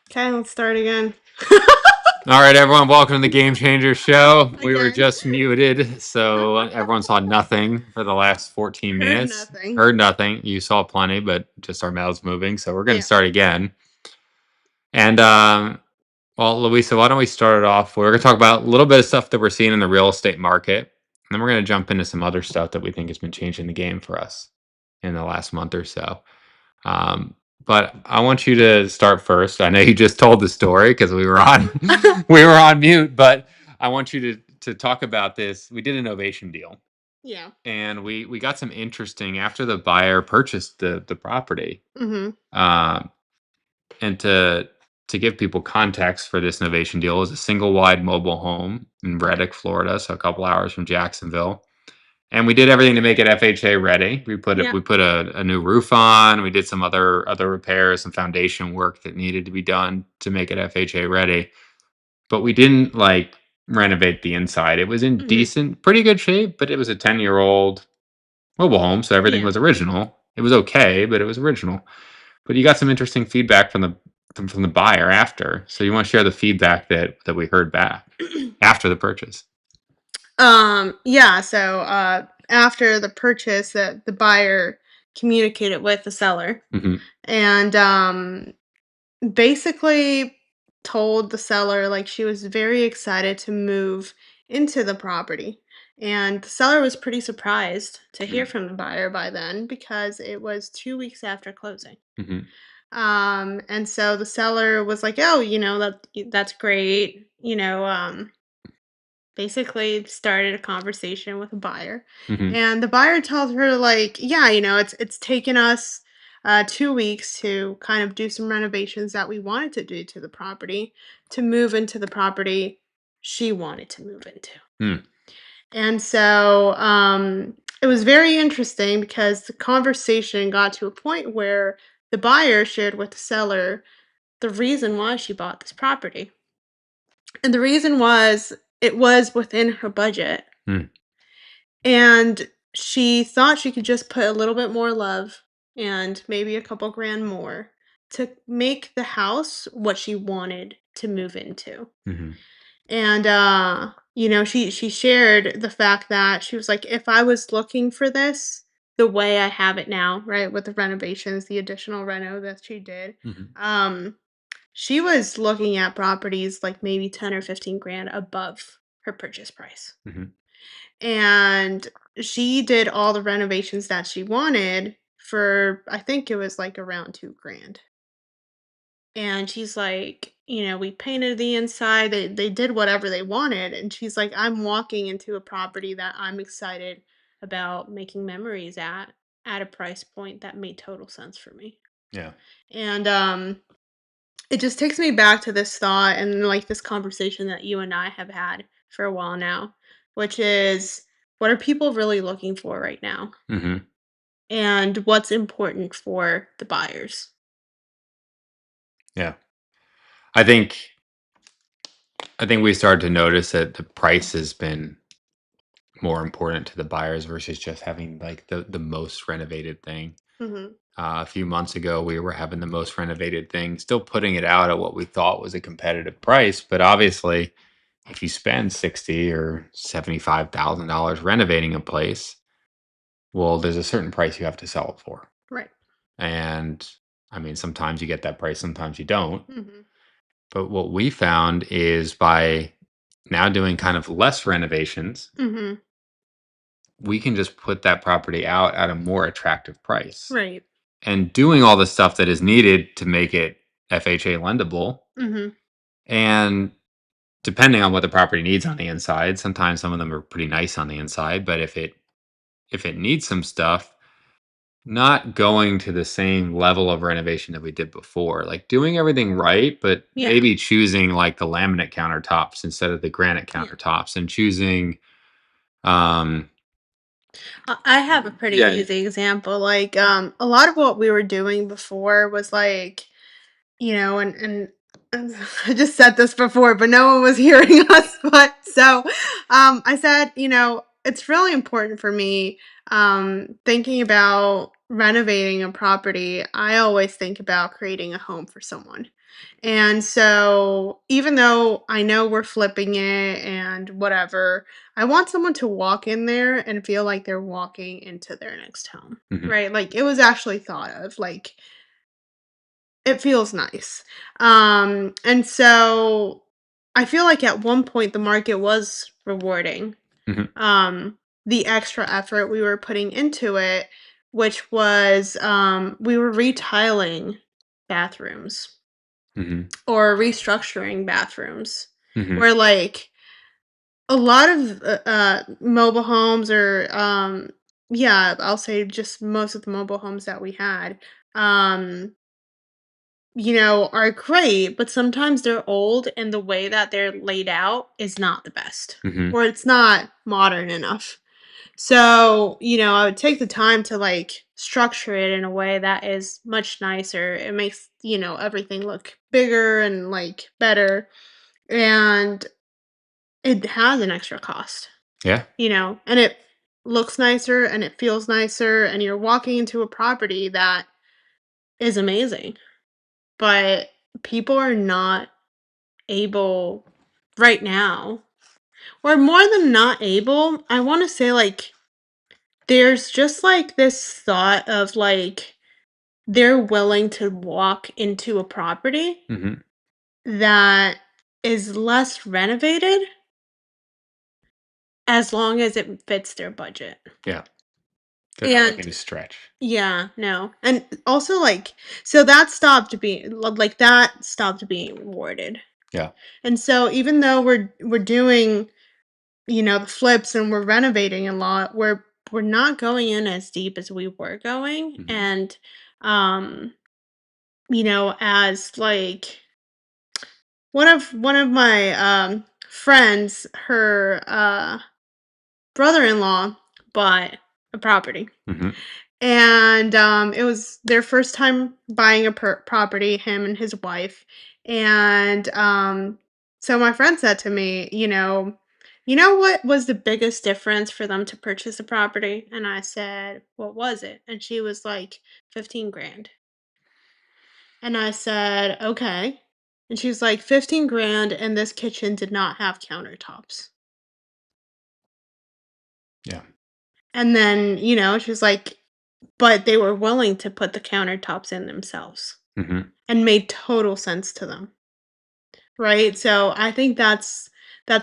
Okay, let's start again. All right, everyone, welcome to the Game Changer Show. We were Again. just muted, so everyone saw nothing for the last 14 Heard minutes. nothing. Heard nothing. You saw plenty, but just our mouths moving. So we're going to Yeah. start again. And, well, Louisa, why don't we start it off? We're going to talk about a little bit of stuff that we're seeing in the real estate market. And then we're going to jump into some other stuff that we think has been changing the game for us in the last month or so. Um, but I want you to start first. I know you just told the story because we were on we were on mute, but I want you to talk about this. We did an ovation deal, Yeah. and we got some interesting after the buyer purchased the property. Mm-hmm. Um, and to give people context for this novation deal, is a single wide mobile home in Reddick, Florida, so a couple hours from Jacksonville. And we did everything to make it FHA ready. Yeah. We put a new roof on. We did some other repairs, some foundation work that needed to be done to make it FHA ready. But we didn't like renovate the inside. It was in Mm-hmm. decent, pretty good shape, but it was a 10-year-old mobile home, so everything Yeah. was original. It was okay, but it was original. But you got some interesting feedback from the buyer after. So you want to share the feedback that we heard back after the purchase. Yeah, so after the purchase that the buyer communicated with the seller Hmm. and basically told the seller like she was very excited to move into the property. And the seller was pretty surprised to hear from the buyer by then because it was 2 weeks after closing. Hmm. And so the seller was like, "Oh, that's great." Basically started a conversation with a buyer. Hmm. And the buyer tells her like, "Yeah, it's taken us 2 weeks to kind of do some renovations that we wanted to do to the property to move into the property she wanted to move into." Hmm. And so it was very interesting because the conversation got to a point where the buyer shared with the seller the reason why she bought this property. And the reason was it was within her budget. Hmm. And she thought she could just put a little bit more love and maybe a couple grand more to make the house what she wanted to move into. Hmm. And she shared the fact that she was like, if I was looking for this the way I have it now, right, with the renovations, the additional reno that she did, Hmm. um, she was looking at properties like maybe 10 or 15 grand above her purchase price. Hmm. And she did all the renovations that she wanted for I think it was like around 2 grand. And she's like, we painted the inside. They did whatever they wanted. And she's like, I'm walking into a property that I'm excited about making memories at a price point that made total sense for me. Yeah. And it just takes me back to this thought and like this conversation that you and I have had for a while now, which is what are people really looking for right now? Hmm. And what's important for the buyers? Yeah. I think I think we started to notice that the price has been more important to the buyers versus just having like the most renovated thing. Mhm. A few months ago, we were having the most renovated thing, still putting it out at what we thought was a competitive price. But obviously, if you spend $60,000 or $75,000 renovating a place, well, there's a certain price you have to sell it for. Right. And I mean, sometimes you get that price, sometimes you don't. Mhm. But what we found is by now doing kind of less renovations, Mhm. we can just put that property out at a more attractive price. Right. And doing all the stuff that is needed to make it FHA lendable. Mhm. And depending on what the property needs on the inside, sometimes some of them are pretty nice on the inside, but if it needs some stuff, not going to the same level of renovation that we did before, like doing everything right, but Yeah. maybe choosing like the laminate countertops instead of the granite Yeah. countertops and choosing um I have a pretty yeah. easy example. Like, a lot of what we were doing before was like, and I just said this before, but no one was hearing us. But so, I said, it's really important for me, thinking about renovating a property. I always think about creating a home for someone. And so, even though I know we're flipping it and whatever, I want someone to walk in there and feel like they're walking into their next home, Mhm. right? Like, it was actually thought of, like, it feels nice. And so I feel like at one point the market was rewarding Mhm. um the extra effort we were putting into it, which was we were retiling bathrooms Mhm. or restructuring bathrooms Mhm. where like a lot of mobile homes or yeah, I'll say just most of the mobile homes that we had um are great, but sometimes they're old and the way that they're laid out is not the best Mhm. or it's not modern enough. So, I would take the time to like structure it in a way that is much nicer. It makes, everything look bigger and like better. And it has an extra cost, Yeah. and it looks nicer and it feels nicer. And you're walking into a property that is amazing. But people are not able right now, or more than not able, I want to say like there's just like this thought of like they're willing to walk into a property Mhm. that is less renovated as long as it fits their budget. Yeah. They're not And looking to stretch. yeah, no. And also like so that stopped being like that stopped being rewarded. Yeah. And so even though we're doing the flips and we're renovating a lot, we're not going in as deep as we were going. Mhm. And um as like one of my friends, her brother-in-law bought a property. Mhm. And it was their first time buying a property, him and his wife. And so my friend said to me, you know what was the biggest difference for them to purchase a property? And I said, what was it? And she was like, 15 grand. And I said, okay. And she was like, 15 grand, and this kitchen did not have countertops. Yeah. And then, she was like, but they were willing to put the countertops in themselves Mhm. and made total sense to them. Right? So I think that's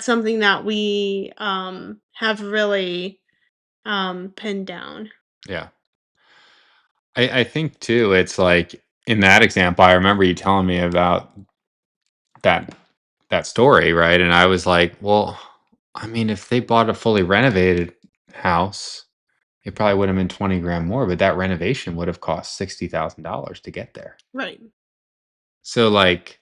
something that we have really pinned down. Yeah. I think too, it's like in that example, I remember you telling me about that that story, right? And I was like, well, I mean, if they bought a fully renovated house, it probably would have been 20 grand more, but that renovation would have cost $60,000 to get there. Right. So like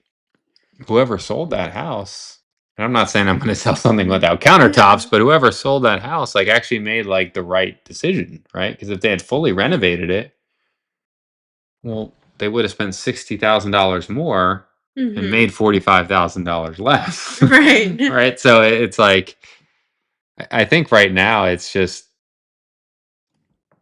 whoever sold that house, and I'm not saying I'm going to sell something without countertops, No. but whoever sold that house like actually made like the right decision, right? Because if they had fully renovated it, well, they would have spent $60,000 more and Mhm. made $45,000 less. Right. Right? So it's like I think right now it's just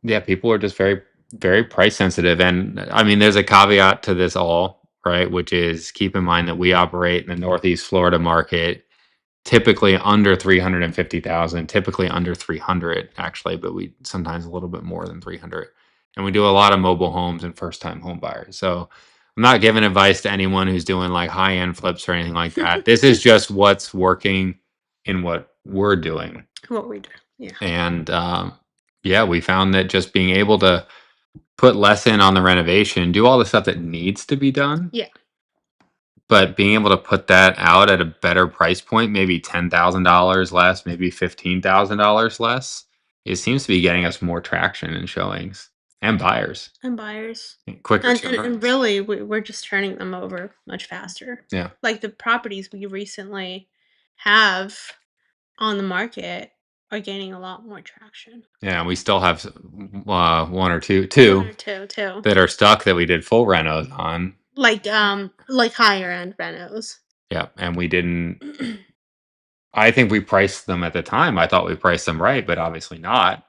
yeah, people are just very very price sensitive and I mean there's a caveat to this all, right? Which is keep in mind that we operate in the Northeast Florida market typically under 350,000, typically under 300 actually, but we sometimes a little bit more than 300. And we do a lot of mobile homes and first time home buyers. So I'm not giving advice to anyone who's doing like high end flips or anything like that. This is just what's working in what we're doing. What we do. Yeah. And yeah, we found that just being able to put less in on the renovation, do all the stuff that needs to be done, Yeah. but being able to put that out at a better price point, maybe $10,000 less, maybe $15,000 less, it seems to be getting us more traction in showings and buyers And buyers. and quicker And turnarounds. really we're just turning them over much faster. Yeah. Like the properties we recently have on the market are gaining a lot more traction. Yeah. And we still have one or two, One two or two too. that are stuck that we did full renos on. Like higher end renos. Yeah. And we didn't, I think we priced them at the time. I thought we priced them right, but obviously not.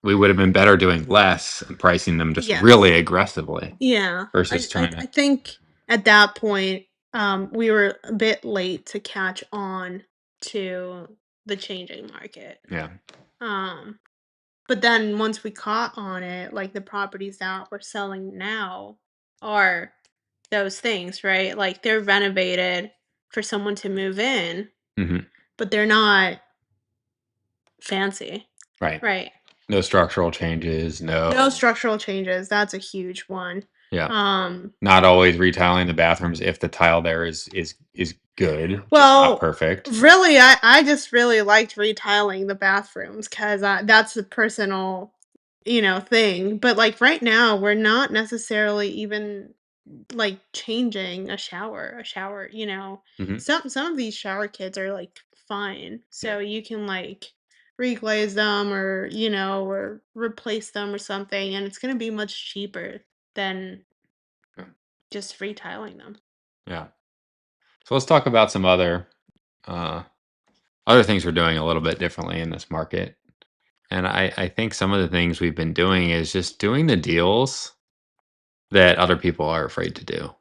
We would have been better doing less and pricing them just Yes. really aggressively Yeah. versus trying I to. think at that point we were a bit late to catch on to the changing market. Yeah. Um, but then once we caught on it, like the properties that we're selling now are those things, right? Like they're renovated for someone to move in, Hmm. but they're not fancy, Right. right? No structural changes. No No. structural changes. That's a huge one. Yeah. Um, Not always retiling the bathrooms if the tile there is good, just not well, perfect. really, I just really liked retiling the bathrooms because that's a personal, thing. But like right now, we're not necessarily even like changing a shower. Hmm. Some of these shower kits are like fine, Yeah. so you can like reglaze them or replace them or something, and it's gonna be much cheaper than Yeah. just retiling them. Yeah. So let's talk about some uh, other things we're doing a little bit differently in this market. And I think some of the things we've been doing is just doing the deals that other people are afraid to do.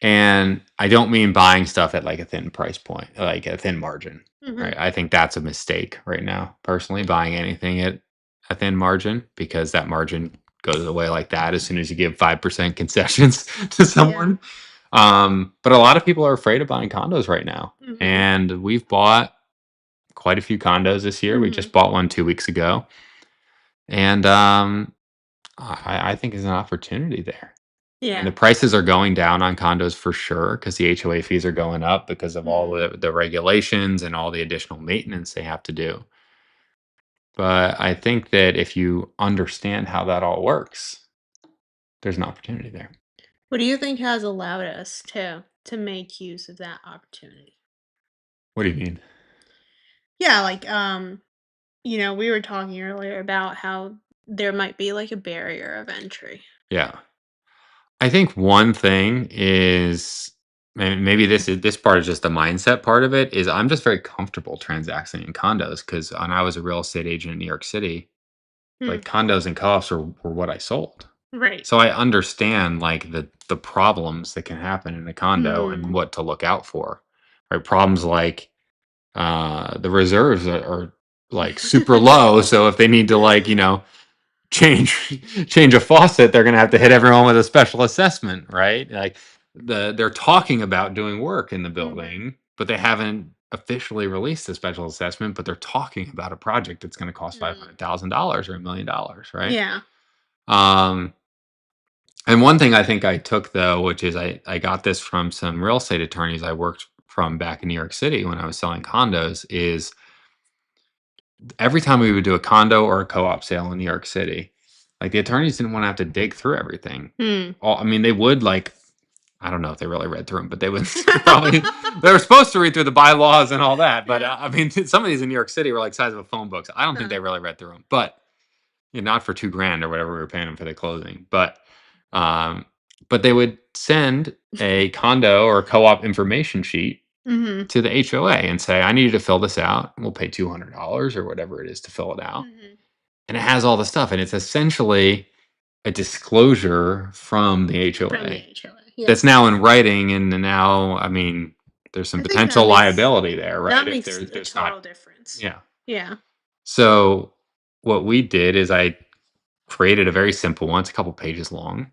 And I don't mean buying stuff at like a thin price point, like a thin margin, Hmm. right? I think that's a mistake right now, personally, buying anything at a thin margin because that margin goes away like that as soon as you give 5% concessions to Yeah. someone. But a lot of people are afraid of buying condos right now. Hmm. And we've bought quite a few condos this year. We Hmm. just bought one 2 weeks ago. And I think there's an opportunity there. And Yeah. the prices are going down on condos for sure because the HOA fees are going up because of all Mm. the regulations and all the additional maintenance they have to do. But I think that if you understand how that all works, there's an opportunity there. What do you think has allowed us to make use of that opportunity? What do you mean? Yeah, like we were talking earlier about how there might be like a barrier of entry. Yeah. I think one thing is maybe this part is just the mindset part of it is I'm just very comfortable transacting in condos because when I was a real estate agent in New York City, Hmm. like condos and co-ops were what I sold. Right. So I understand like the problems that can happen in a condo and Mm. what to look out for. Right? Problems like the reserves are like super low. So if they need to like, change change a faucet, they're gonna have to hit everyone with a special assessment, right? Like they're talking about doing work in the Mhm. building, but they haven't officially released a special assessment, but they're talking about a project that's gonna cost Mm. $500,000 or $1 million, right? Yeah. Um, and one thing I think I took though, which is I got this from some real estate attorneys I worked from back in New York City when I was selling condos, is every time we would do a condo or a co-op sale in New York City, like the attorneys didn't want to have to dig through everything. Hmm. I mean, they would like, I don't know if they really read through them, but they would probably, they were supposed to read through the bylaws and all that. But Yeah. I mean, some of these in New York City were like size of a phone book. So I don't think Huh. they really read through them, but not for 2 grand or whatever we were paying them for the closing. Um, but they would send a condo or co-op information sheet Mhm. to the HOA and say, I need you to fill this out. We'll pay $200 or whatever it is to fill it out. Mhm. And it has all the stuff. And it's essentially a disclosure from the From the HOA HOA. Yeah. that's now in writing. And now, I mean, there's some I think potential liability there, right? that If makes a there's not, total difference. yeah. Yeah. So what we did is I created a very simple one. It's a couple pages long.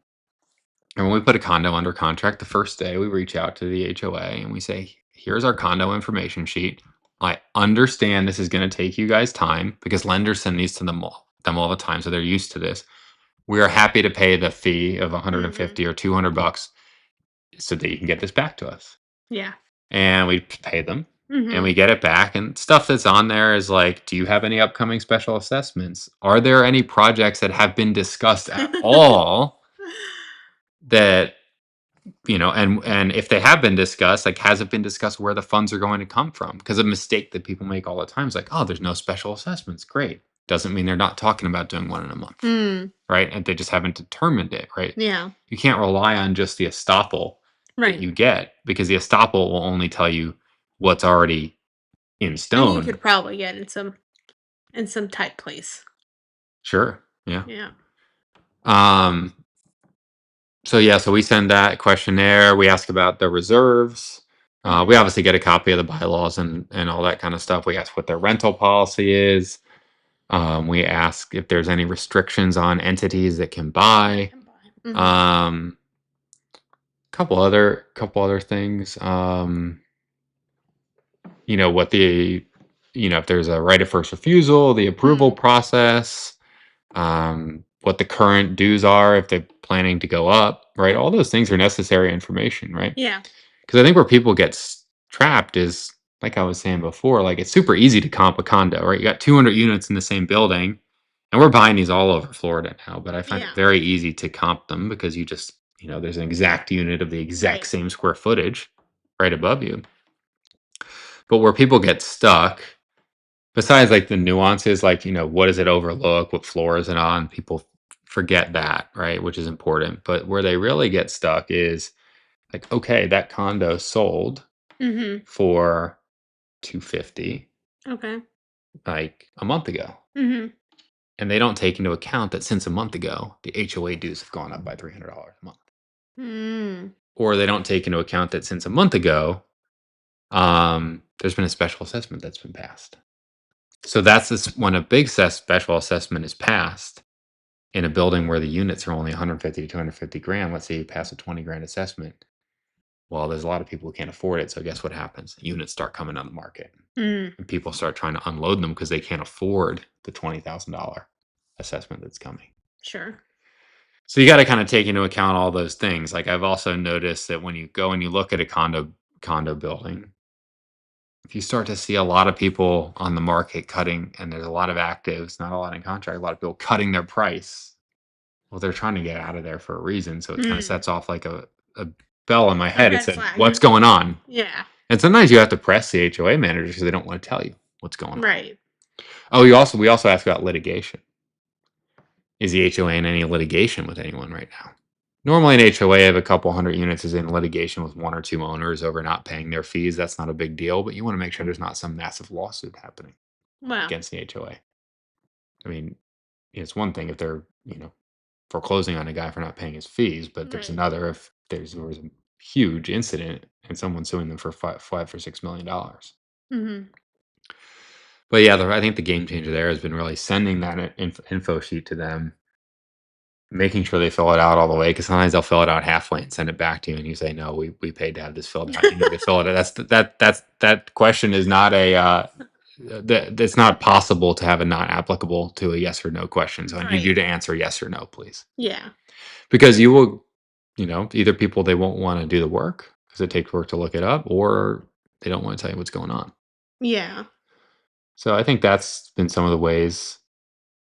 And when we put a condo under contract the first day, we reach out to the HOA and we say, here's our condo information sheet. I understand this is going to take you guys time because lenders send these to them all the time. So they're used to this. We are happy to pay the fee of Mhm. 150 or $200 so that you can get this back to us. Yeah. And we pay them and Mhm. we get it back. And stuff that's on there is like, do you have any upcoming special assessments? Are there any projects that have been discussed at all that and if they have been discussed, like, has it been discussed where the funds are going to come from? Because a mistake that people make all the time is like, oh, there's no special assessments. Great. Doesn't mean they're not talking about doing one in a month, Mm. right? And they just haven't determined it, right? Yeah. You can't rely on just the estoppel that Right. you get because the estoppel will only tell you what's already in And you stone. could probably get in some tight place. Sure. Yeah. Yeah. Um, So yeah, so we send that questionnaire. We ask about the reserves. We Mhm. obviously get a copy of the bylaws and all that kind of stuff. We ask what their rental policy is. We ask if there's any restrictions on entities that can That buy. can buy. Mhm. Um, couple other things. What the if there's a right of first refusal, the approval Mm. process, what the current dues are if they're planning to go up, right? All those things are necessary information, right? Yeah. Because I think where people get trapped is, like I was saying before, like it's super easy to comp a condo, right? You got 200 units in the same building, and we're buying these all over Florida now, but I find it Yeah. very easy to comp them because there's an exact unit of the exact Right. same square footage right above you. But where people get stuck, besides like the nuances, like, what does it overlook? What floor is it on? People forget that, right? Which is important. But where they really get stuck is like, okay, that condo sold Mhm. for 250 Okay. like a month ago. Mhm. And they don't take into account that since a month ago, the HOA dues have gone up by $300 a month. Mm. Or they don't take into account that since a month ago, there's been a special assessment that's been passed. So that's when a big special assessment is passed in a building where the units are only 150 to 250 grand. Let's say you pass a 20 grand assessment. Well, there's a lot of people who can't afford it. So guess what happens? Units start coming on the market Mm. and people start trying to unload them because they can't afford the $20,000 assessment that's coming. Sure. So you got to kind of take into account all those things. Like I've also noticed that when you go and you look at a condo building, if you start to see a lot of people on the market cutting, and there's a lot of actives, not a lot in contract, a lot of people cutting their price. Well, they're trying to get out of there for a reason. So it kind of Mm. sets off like a bell in my A head. It red said, flag. "What's going on?" Yeah. And sometimes you have to press the HOA managers because they don't want to tell you what's going on. Right. Oh, we also ask about litigation. Is the HOA in any litigation with anyone right now? Normally, an HOA of a couple hundred units is in litigation with one or two owners over not paying their fees. That's not a big deal, but you want to make sure there's not some massive lawsuit happening Well. against the HOA. I mean, it's one thing if they're, foreclosing on a guy for not paying his fees, but there's Right. another if there was a huge incident and someone's suing them for $5 or $6 million. Mhm. But yeah, I think the game changer there has been really sending that info sheet to them, making sure they fill it out all the way. Because sometimes they'll fill it out halfway and send it back to you, and you say, "No, we paid to have this filled out. You need to fill it out." That question is not that's not possible to have a not applicable to a yes or no question. So I need you Right. to answer yes or no, please. Yeah. Because you will, either people they won't want to do the work because it takes work to look it up, or they don't want to tell you what's going on. Yeah. So I think that's been some of the ways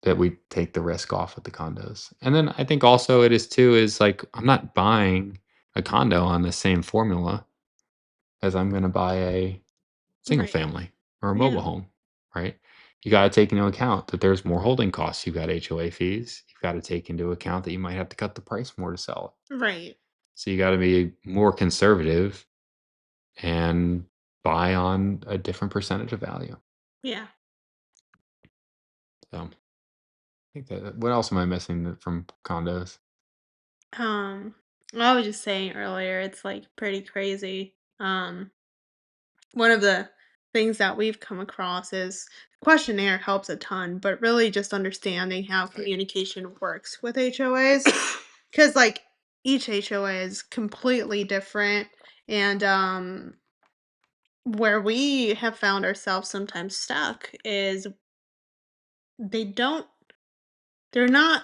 that we take the risk off with the condos. And then I think also it is too is like I'm not buying a condo on the same formula as I'm going to buy a single Right. family or a mobile Yeah. home, right? You got to take into account that there's more holding costs. You've got HOA fees. You've got to take into account that you might have to cut the price more to sell it. Right. So you got to be more conservative and buy on a different percentage of value. Yeah. So I think that what else am I missing from condos? Um, I was just saying earlier, it's like pretty crazy. One of the things that we've come across is questionnaire helps a ton, but really just understanding how communication works with HOAs. Because like each HOA is completely different. And where we have found ourselves sometimes stuck is they don't they're not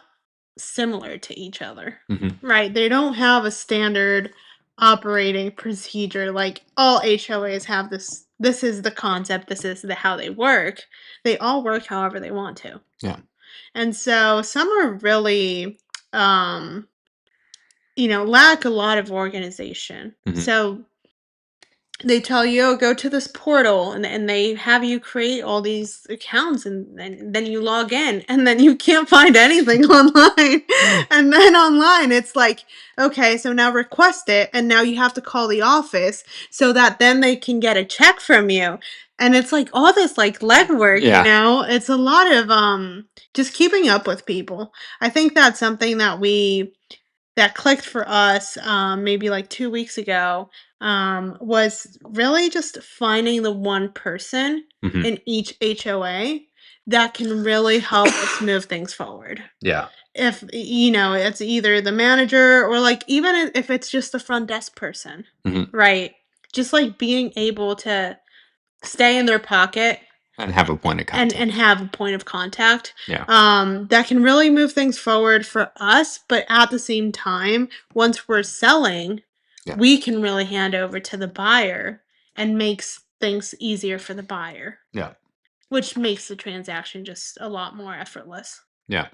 similar to each other. Mhm. Right, they don't have a standard operating procedure, like, all HOAs have this is the concept, this is how they work. They all work however they want to. Yeah. And so some are really, lack a lot of organization. Mhm. So they tell you, "Oh, go to this portal," and they have you create all these accounts, and then you log in, and then you can't find anything online. And then online, it's like, "Okay, so now request it," and now you have to call the office so that then they can get a check from you. And it's like all this like legwork, you Yeah. know? It's a lot of just keeping up with people. I think that's something that we that clicked for us, maybe like 2 weeks ago, was really just finding the one person Mhm. in each HOA that can really help us move things forward. Yeah. If, it's either the manager or, like, even if it's just the front desk person, Mhm. right? Just, like, being able to stay in their pocket And have a point of and contact. have a point of contact, Yeah. that can really move things forward for us, but at the same time, once we're selling, Yeah. we can really hand over to the buyer and makes things easier for the buyer, Yeah. which makes the transaction just a lot more effortless. Yeah.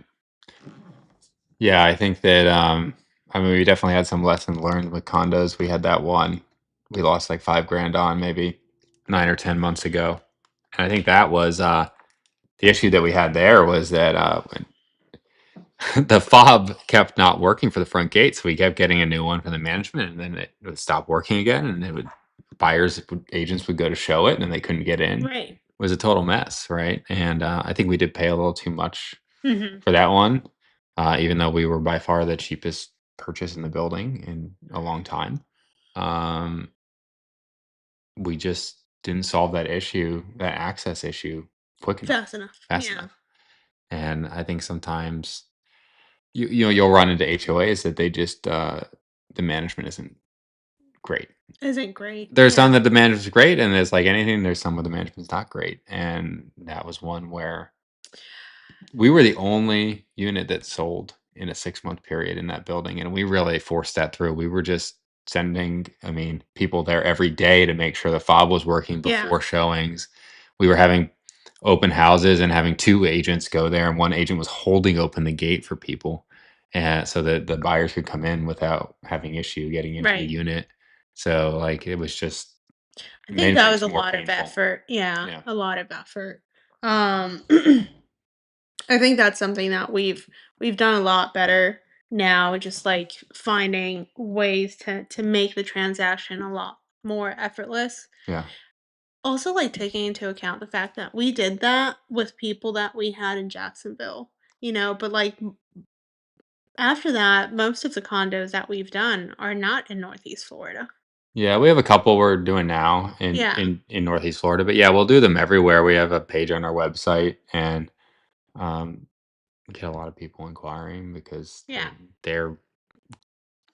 Yeah, I think that, I mean, we definitely had some lessons learned with condos. We had that one we lost like 5 grand on maybe 9 or 10 months ago. And I think that was, the issue that we had there was that, when the fob kept not working for the front gate, so we kept getting a new one from the management, and then it would stop working again, and it would agents would go to show it, and then they couldn't get in. It Right. was a total mess, right? And, I think we did pay a little too much Mhm. for that one, even though we were by far the cheapest purchase in the building in a long time. Um, we just didn't solve that issue, that access issue, quick enough, Fast enough. fast Yeah. enough. And I think sometimes you'll run into HOAs that they just the management isn't great. Isn't great. There's some Yeah. that the management's great, and it's like anything. There's some where the management's not great, and that was one where we were the only unit that sold in a 6-month period in that building, and we really forced that through. We were just sending, I mean, people there every day to make sure the fob was working Yeah. before showings. We were having open houses and having 2 agents go there, and 1 agent was holding open the gate for people, and so that the buyers could come in without having issue getting into the Right. unit. So, like, it was just I think made that was things a more lot of painful. effort. Yeah, Yeah. a lot of effort. Um I think that's something that we've done a lot better now, just like finding ways to make the transaction a lot more effortless. Yeah. Also, like taking into account the fact that we did that with people that we had in Jacksonville, but like after that, most of the condos that we've done are not in Northeast Florida. Yeah, we have a couple we're doing now in Yeah. Northeast Florida, but yeah, we'll do them everywhere. We have a page on our website, and we get a lot of people inquiring because Yeah. they're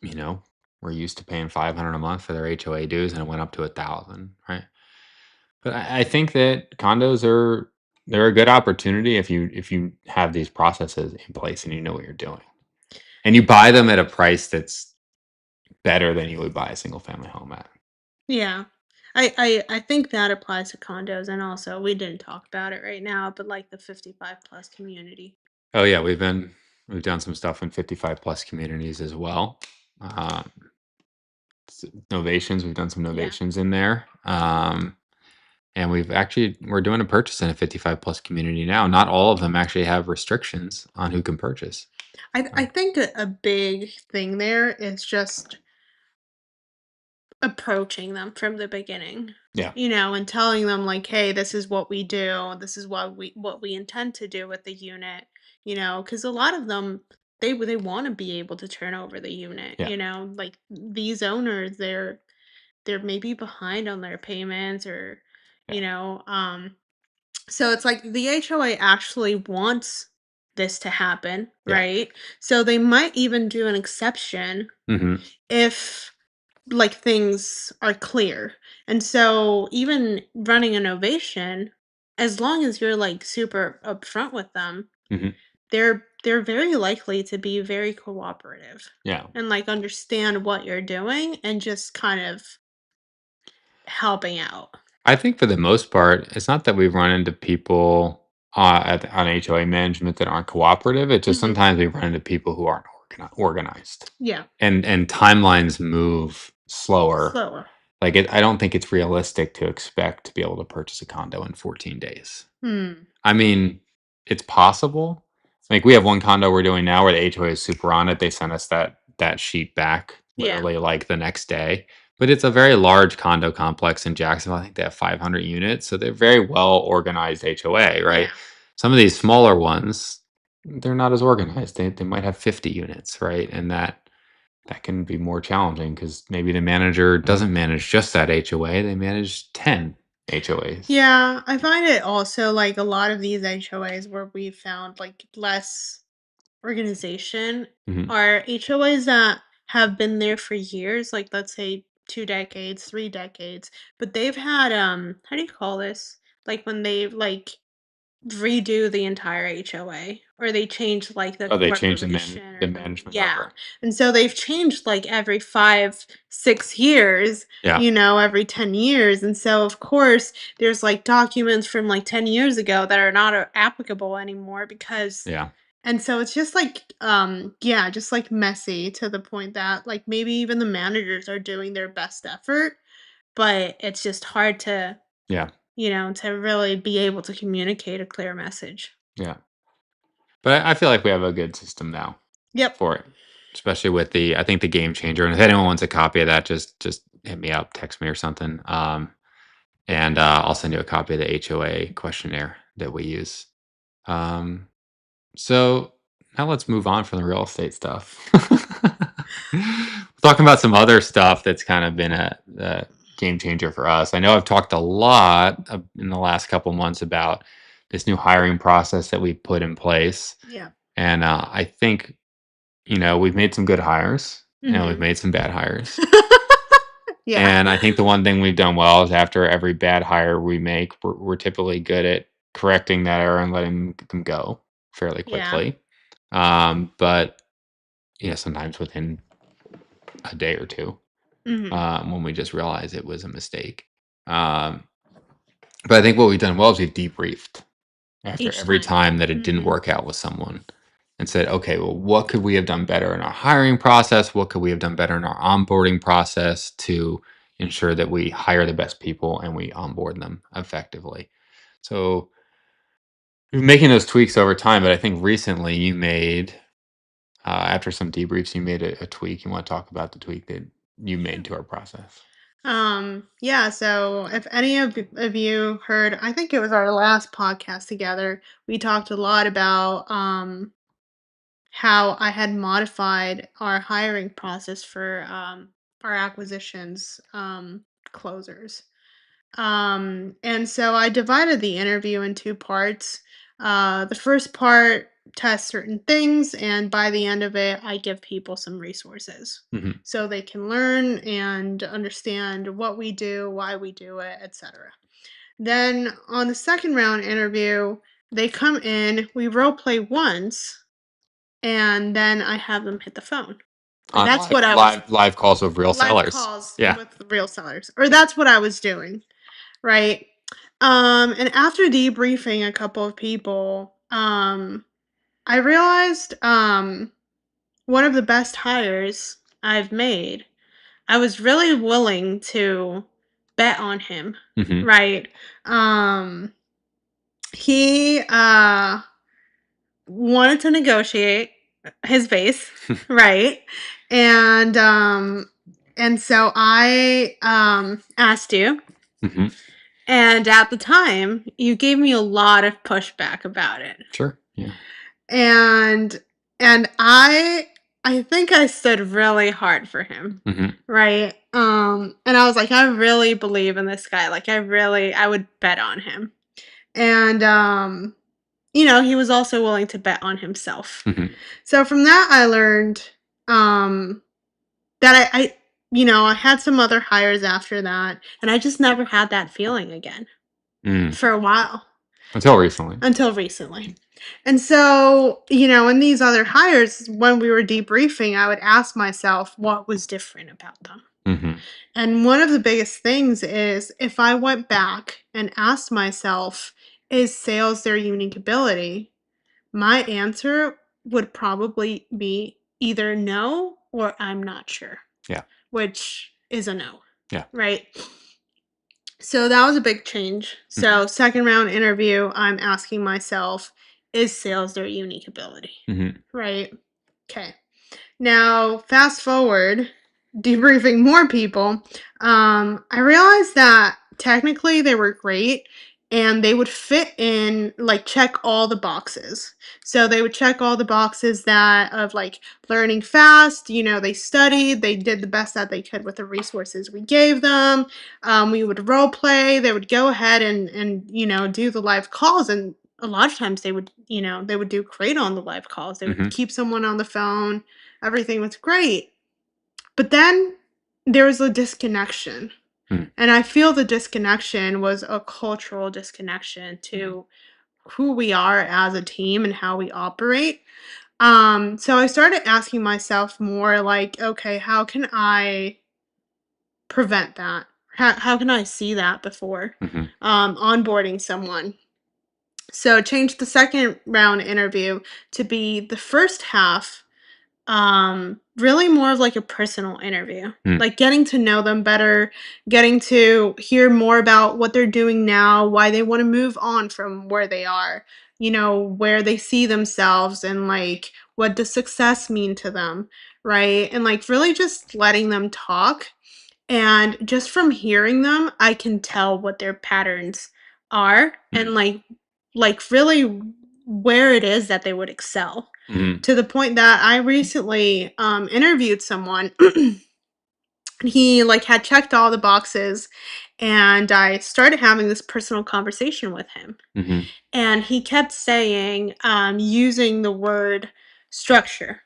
you know we're used to paying 500 a month for their HOA dues, and it went up to 1,000, right? But I think that condos are they're a good opportunity if you have these processes in place and you know what you're doing, and you buy them at a price that's better than you would buy a single family home at. Yeah. I think that applies to condos, and also we didn't talk about it right now, but like the 55 plus community. Oh yeah, we've done some stuff in 55 plus communities as well. Um, Novations, we've done some Yeah. novations in there. And we're doing a purchase in a 55 plus community now. Not all of them actually have restrictions on who can purchase. I think a big thing there is just approaching them from the beginning, Yeah. and telling them like, "Hey, this is what we do. This is what we intend to do with the unit." Because a lot of them they want to be able to turn over the unit. Yeah. Like these owners, they're maybe behind on their payments or, Yeah. you know, so it's like the HOA actually wants this to happen, Yeah. right? So they might even do an exception Hmm. if like things are clear. And so even running an ovation, as long as you're like super upfront with them, Hmm. they're very likely to be very cooperative Yeah. and like understand what you're doing and just kind of helping out. I think for the most part, it's not that we've run into people on HOA management that aren't cooperative. It's just Mhm. sometimes we run into people who aren't organized, Yeah. and timelines move slower. Slower. Like, I don't think it's realistic to expect to be able to purchase a condo in 14 days. Hmm. I mean, it's possible. Like, we have one condo we're doing now where the HOA is super on it. They sent us that sheet back Yeah. literally like the next day. But it's a very large condo complex in Jacksonville. I think they have 500 units, so they're very well organized HOA, right? Yeah. Some of these smaller ones, they're not as organized. They might have 50 units, right? And that that can be more challenging because maybe the manager doesn't manage just that HOA, they manage 10 HOAs. Yeah, I find it also like a lot of these HOAs where we found like less organization Mhm. are HOAs that have been there for years, like let's say 2 decades, 3 decades, but they've had how do you call this? Like when they like redo the entire HOA or they change like the Oh, they changed corporation the or the management yeah. over. And so they've changed like every 5, 6 years, Yeah, every 10 years. And so of course there's like documents from like 10 years ago that are not applicable anymore because yeah, and so it's just like yeah, just like messy to the point that like maybe even the managers are doing their best effort, but it's just hard to yeah, to really be able to communicate a clear message. yeah. But I feel like we have a good system now Yep. for it, especially with I think the game changer. And if anyone wants a copy of that, just hit me up, text me or something, and I'll send you a copy of the HOA questionnaire that we use. Um, so now let's move on from the real estate stuff. Talking about some other stuff that's kind of been a game changer for us. I know I've talked a lot in the last couple months about this new hiring process that we've put in place, Yeah. and I think we've made some good hires and we've Mhm. made some bad hires. Yeah. And I think the one thing we've done well is after every bad hire we make, we're typically good at correcting that error and letting them go fairly Yeah. quickly. But sometimes within a day or two, Mhm. when we just realize it was a mistake. Um, but I think what we've done well is we've debriefed after Each every time. time that it didn't Mhm. work out with someone and said, okay, well, what could we have done better in our hiring process? What could we have done better in our onboarding process to ensure that we hire the best people and we onboard them effectively? So we've been making those tweaks over time, but I think recently you made, after some debriefs, you made a tweak. You want to talk about the tweak that you made to our process? Yeah, so if any of you heard, I think it was our last podcast together, we talked a lot about how I had modified our hiring process for our acquisitions closers. And so I divided the interview in two parts. The first part tests certain things, and by the end of it, I give people some resources Hmm. so they can learn and understand what we do, why we do it, etc. Then on the second round interview, they come in, we role play once, and then I have them hit the phone. Or On that's what I was live calls with real live sellers. calls Yeah. with the real sellers. Or that's what I was doing. Right. And after debriefing a couple of people, I realized one of the best hires I've made. I was really willing to bet on him, Hmm. right? Um he wanted to negotiate his base, right? And so I asked you. Hmm. And at the time, you gave me a lot of pushback about it. Sure. Yeah. And I think I stood really hard for him. Hmm. Right? And I was like, I really believe in this guy. Like I would bet on him. And he was also willing to bet on himself. Hmm. So from that I learned um that I had some other hires after that and I just never had that feeling again Mm. for a while. Until recently. Until recently. And so, in these other hires, when we were debriefing, I would ask myself what was different about them. Hmm. And one of the biggest things is if I went back and asked myself, is sales their unique ability? My answer would probably be either no or I'm not sure, Yeah. which is a no, Yeah. right? So that was a big change. Hmm. So, second round interview, I'm asking myself, is sales their unique ability? Hmm. Right? Okay. Now, fast forward, debriefing more people, I realized that technically they were great and they would fit in, like, check all the boxes. So they would check all the boxes that of like learning fast, they studied, they did the best that they could with the resources we gave them. We would role play, they would go ahead and do the live calls, and a lot of times they would do great on the live calls. They would Mhm. keep someone on the phone. Everything was great. But then there was a disconnection. Mm. And I feel the disconnection was a cultural disconnection to who we are as a team and how we operate. So I started asking myself more like, okay, how can I prevent that? How can I see that before Mhm. onboarding someone? So change the second round interview to be the first half really more of like a personal interview, Mm. like getting to know them better, getting to hear more about what they're doing now, why they want to move on from where they are, where they see themselves, and like what does success mean to them, right? And like really just letting them talk, and just from hearing them I can tell what their patterns are, and Mm. like really where it is that they would excel, Mhm. to the point that I recently, interviewed someone. He, like, had checked all the boxes, and I started having this personal conversation with him, Mhm. and he kept saying, using the word structure.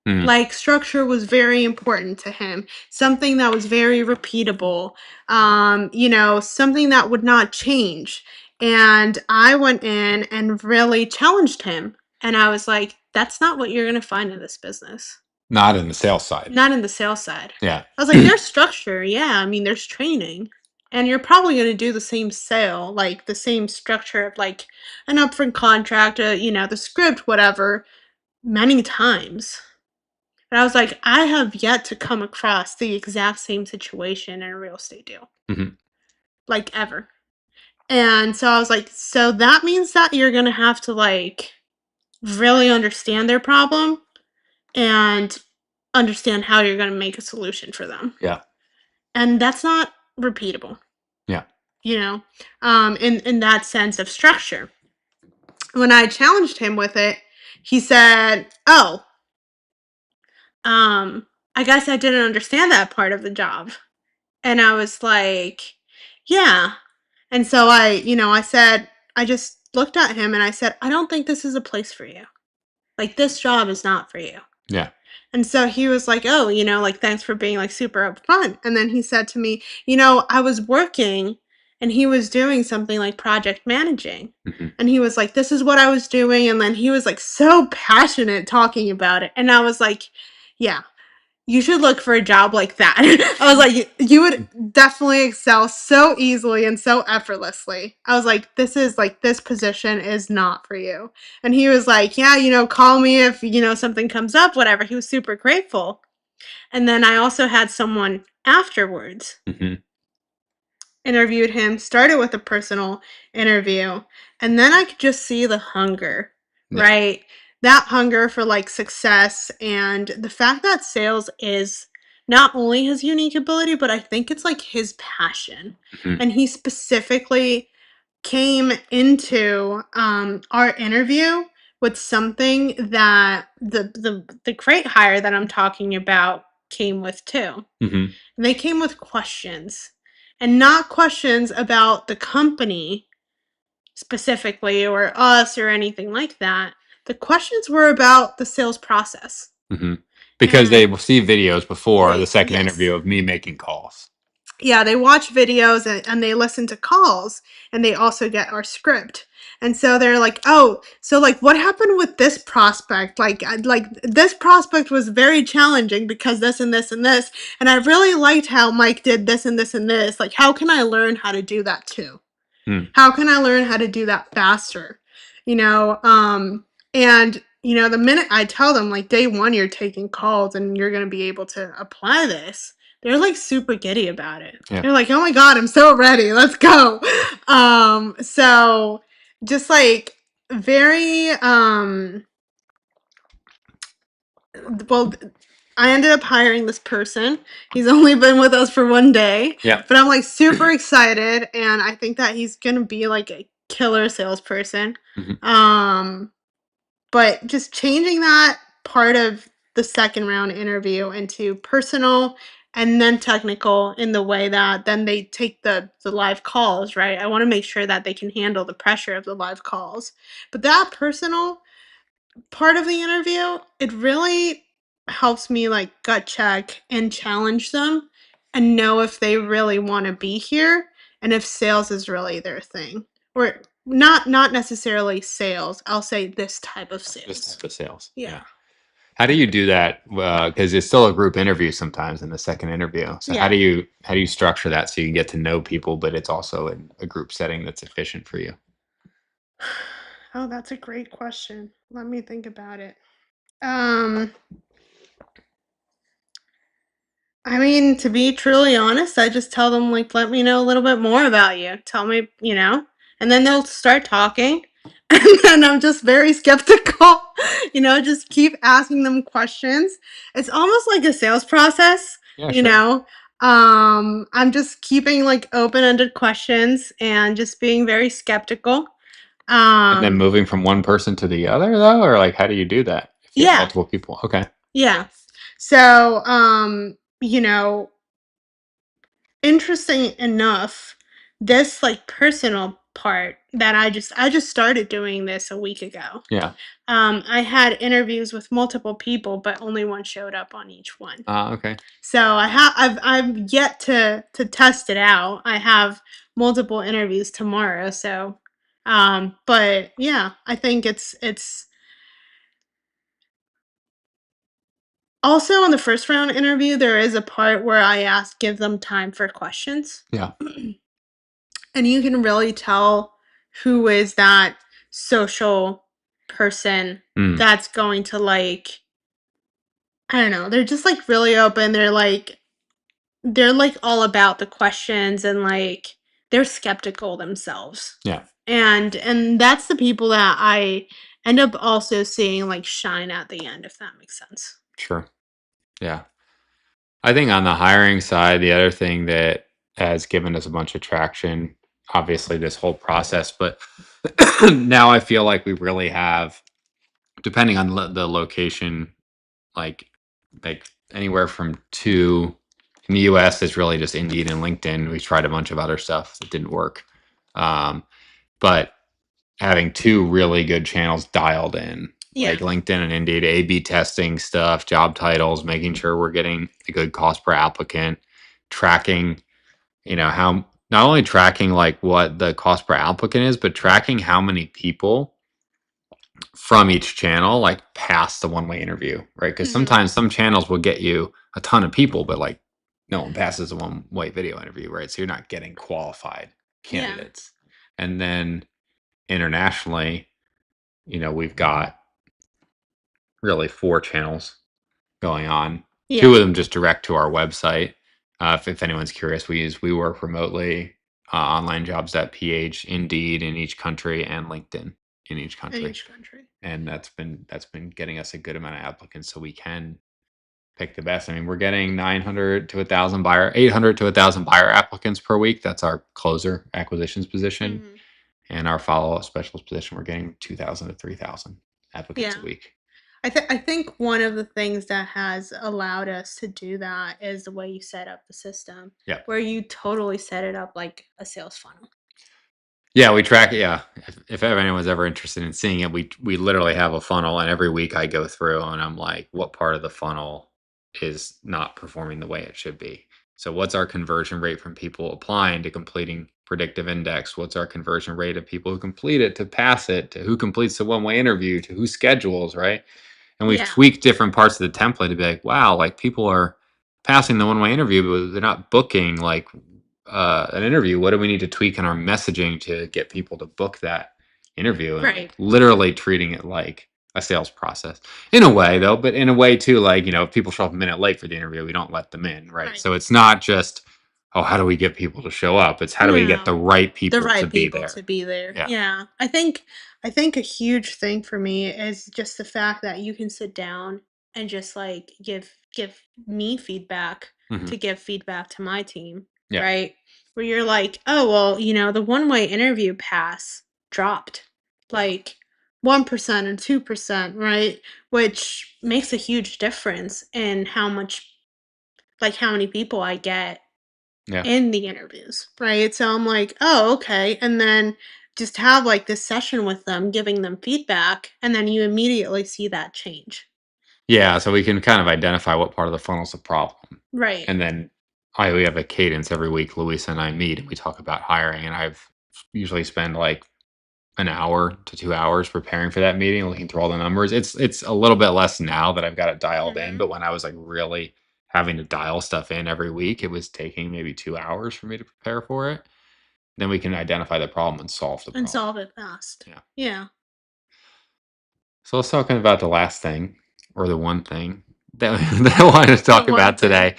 Mm. Like, structure was very important to him, something that was very repeatable, something that would not change, and I went in and really challenged him, and I was like, "That's not what you're gonna find in this business." Not in the sales side. Not in the sales side. Yeah. I was like, "There's structure, yeah, I mean, there's training, and you're probably gonna do the same sale, like, the same structure of, like, an upfront contract, the script, whatever, many times." And I was like, "I have yet to come across the exact same situation in a real estate deal, Mhm. like, ever." And so I was like, "So that means that you're gonna have to, like, really understand their problem and understand how you're gonna make a solution for them." Yeah. And that's not repeatable, Yeah. you know, in that sense of structure. When I challenged him with it, he said, "Oh, I guess I didn't understand that part of the job." And I was like, "Yeah." And so I said, I just looked at him and I said, "I don't think this is a place for you. Like, this job is not for you." Yeah. And so he was like, "Oh, like, thanks for being, like, super upfront." And then he said to me, I was working and he was doing something like project managing. Mhm. And he was like, "This is what I was doing." And then he was like so passionate talking about it. And I was like, "Yeah, you should look for a job like that." I was like, "You would definitely excel so easily and so effortlessly." I was like, this position is not for you." And he was like, "Yeah, call me if, something comes up, whatever." He was super grateful. And then I also had someone afterwards Mhm. interviewed him, started with a personal interview, and then I could just see the hunger, Yeah. right? That hunger for like success, and the fact that sales is not only his unique ability, but I think it's like his passion. Mhm. And he specifically came into our interview with something that the crate hire that I'm talking about came with too. Mhm. They came with questions, and not questions about the company specifically or us or anything like that. The questions were about the sales process. Mhm. Because they And will see videos before the second yes. interview of me making calls. Yeah, they watch videos, and they listen to calls, and they also get our script. And so they're like, "Oh, so like what happened with this prospect? Like this prospect was very challenging because this and this and this, and I really liked how Mike did this and this and this. Like how can I learn how to do that too? Mm. How can I learn how to do that faster?" You know, and the minute I tell them like day 1 you're taking calls and you're going to be able to apply this, they're like super giddy about it. Yeah. They're like, "Oh my god, I'm so ready. Let's go." So just like very well, I ended up hiring this person. He's only been with us for 1 day, Yeah. but I'm, like, super excited, and I think that he's gonna be, like, a killer salesperson. Mhm. But just changing that part of the second round interview into personal and then technical in the way that then they take the live calls, right? I wanna make sure that they can handle the pressure of the live calls. But that personal part of the interview, it really helps me, like, gut check and challenge them and know if they really wanna be here and if sales is really their thing. Or not necessarily sales, I'll say this type of This sales. type of sales. Yeah. Yeah. How do you do that? Because it's still a group interview sometimes in the second interview. So Yeah. how do you structure that so you can get to know people, but it's also in a group setting that's efficient for you? Oh, that's a great question. Let me think about it. Um, I mean, to be truly honest, I just tell them, like, "Let me know a little bit more about you. Tell me," and then they'll start talking, and then I'm just very skeptical, just keep asking them questions. It's almost like a sales process, Yeah, you sure. know? I'm just keeping, like, open-ended questions and just being very skeptical. And then Um moving from one person to the other though, or like how do you do that if you have Yeah, multiple people? Okay. yeah. So, interesting enough, this, like, personal part that I just started doing this a week ago. Yeah. I had interviews with multiple people, but only one showed up on each one. Okay. So I've yet to test it out. I have multiple interviews tomorrow, so but yeah, I think it's also on the first round interview, there is a part where I give them time for questions. Yeah. And you can really tell who is that social person Mm, that's going to, like, I don't know, they're just, like, really open. They're, like, all about the questions and, like, they're skeptical themselves. yeah. And that's the people that I end up also seeing, like, shine at the end, if that makes sense. Sure. Yeah. I think on the hiring side, the other thing that has given us a bunch of traction, obviously this whole process, but now I feel like we really have, depending on the location, like like anywhere from two in the US is really just Indeed and LinkedIn. We tried a bunch of other stuff that didn't work. Um, but having two really good channels dialed in, like Yeah. LinkedIn and Indeed, A/B testing stuff, job titles, making sure we're getting a good cost per applicant, tracking, how not only tracking like what the cost per applicant is, but tracking how many people from each channel like pass the one-way interview, right? Because Mhm. sometimes some channels will get you a ton of people, but like no one passes the one-way video interview, right? So you're not getting qualified Yeah. candidates. And then internationally, we've got really four channels going on. Two Yeah. of them just direct to our website. If anyone's curious, we use We Work Remotely, onlinejobs.ph, Indeed in each country, and LinkedIn in each In country. each country. And that's been getting us a good amount of applicants, so we can pick the best. I mean, we're getting 900 to 1,000 buyer, 800 to 1,000 buyer applicants per week. That's our closer acquisitions position, Mhm. and our follow up specialist position. We're getting 2,000 to 3,000 applicants a Yeah. week. I think one of the things that has allowed us to do that is the way you set up the system, Yeah. where you totally set it up like a sales funnel. Yeah, we track it. Yeah, if ever anyone's ever interested in seeing it, we literally have a funnel, and every week I go through and I'm like, what part of the funnel is not performing the way it should be? So, what's our conversion rate from people applying to completing predictive index? What's our conversion rate of people who complete it to pass it, to who completes the one way interview, to who schedules, right? And we've Yeah. tweaked different parts of the template to be like, wow, like people are passing the one way interview, but they're not booking like an interview. What do we need to tweak in our messaging to get people to book that interview? And like Right. literally treating it like a sales process in a way, though, but in a way too, like, if people show up a minute late for the interview, we don't let them in, right? Right. So it's not just, oh, how do we get people to show up? It's how do we get the No. right The people to right be people to there? be there. Yeah. Yeah. I think a huge thing for me is just the fact that you can sit down and just, like, give me feedback Mhm. to give feedback to my team, Yeah. right? Where you're like, "Oh, well, the one-way interview pass dropped, like, 1% and 2%," right? Which makes a huge difference in how many people I get Yeah. in the interviews, right? So I'm like, "Oh, okay." And then just have, like, this session with them, giving them feedback, and then you immediately see that change. Yeah, so we can kind of identify what part of the funnel is the problem. Right. And then we have a cadence every week. Louisa and I meet and we talk about hiring. And I've usually spend like an hour to 2 hours preparing for that meeting, looking through all the numbers. It's a little bit less now that I've got it dialed in, Mhm. but when I was like really having to dial stuff in every week, it was taking maybe 2 hours for me to prepare for it. Then we can identify the problem and solve the And problem. solve it fast. Yeah. Yeah. So let's talk about the last thing or the one thing that, that I wanted to The talk one about thing. today.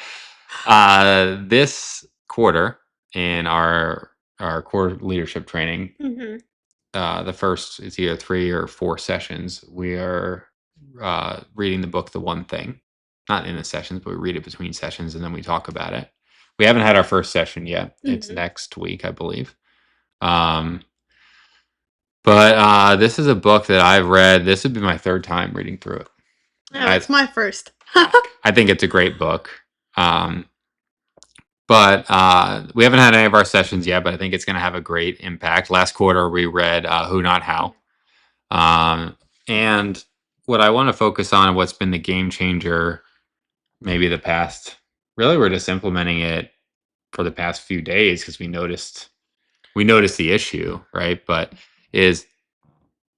This quarter in our core leadership training, Mhm. the first is either 3 or 4 sessions. We are reading the book The One Thing, not in the sessions, but we read it between sessions and then we talk about it. We haven't had our first session yet. It's Mhm. next week, I believe. Um, but this is a book that I've read. This would be my third time reading through it, and Oh, it's my first. I think it's a great book. Um, but we haven't had any of our sessions yet, but I think it's going to have a great impact. Last quarter, we read Who Not How. And what I want to focus on and what's been the game changer, maybe the past, really, we're just implementing it for the past few days because we noticed the issue, right? But is